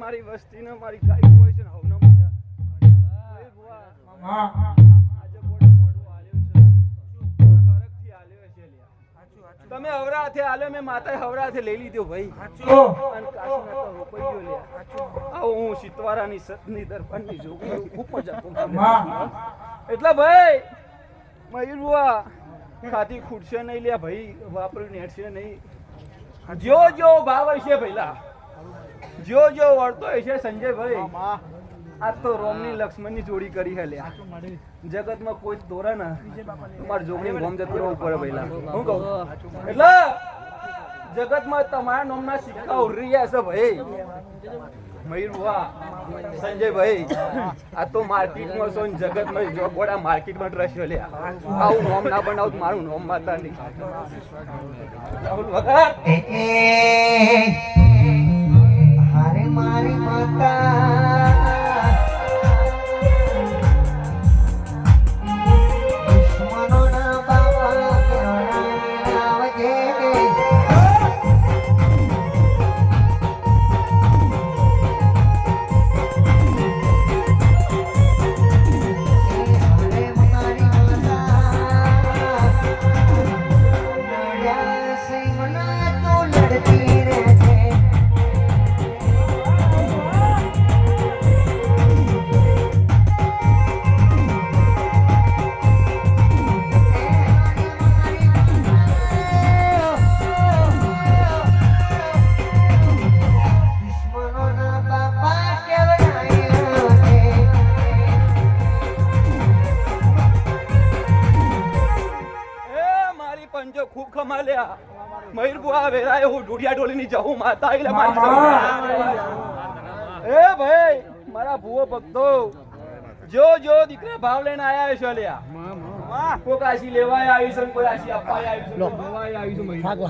મારી વસ્તીને મારી ગાય હોય છે ને હવનો મજા એ બુઆ હા આજે બોડે મોડું આલ્યો છે હરખથી આલ્યો છે લ્યા તમે હવરાથે આલ્યો મે માતાએ હવરાથે લઈ લીધો ભાઈ સાચો અને કાશીના તો રોપાઈ ગયો લ્યા આવો હું સિતવારાની સતની દરબારની જોગી ખૂબ મજા કરું એટલે ભાઈ મયુર બુઆ ખાતી ખૂટશે નહીં લ્યા ભાઈ વાપરી નેટશે નહીં જો ભાવ હશે ભઈલા જો વળતો હશે સંજયભાઈ આ તો રોમની લક્ષ્મણની જોડી કરી હે લ્યા જગતમાં કોઈ દોરા ના તમાર જોગણી ગોમ જતું રહેવું પડે ભઈલા હું કહું એટલે જગતમાં તમારા નામના સિક્કા ઉડી રહ્યા છે ભાઈ મયુર વાહ સંજયભાઈ આ તો માર્કેટમાં છો ને જગતમાં જો ગોડા માર્કેટમાં ટ્રસ્યો લ્યા આવું નામ ના બનાવું મારું નામ માતા નહીં રાહુલ વગર હારે મારી માતા દુશ્મનોના બાબા કેવડાવજે ખૂબ કમાલ્યા મયુર બુઆ વેરાય હું ઢોડિયા ઢોલીની જાઉં માતા એટલે મારી એ ભાઈ મારા ભૂવો ભક્તો જો દીકરા ભાવ લઈને આયા છે લ્યા કોઈ આશી લેવાય આવી છે કોઈ આશી અપાય આવી છે લેવાય આવી છે મયુર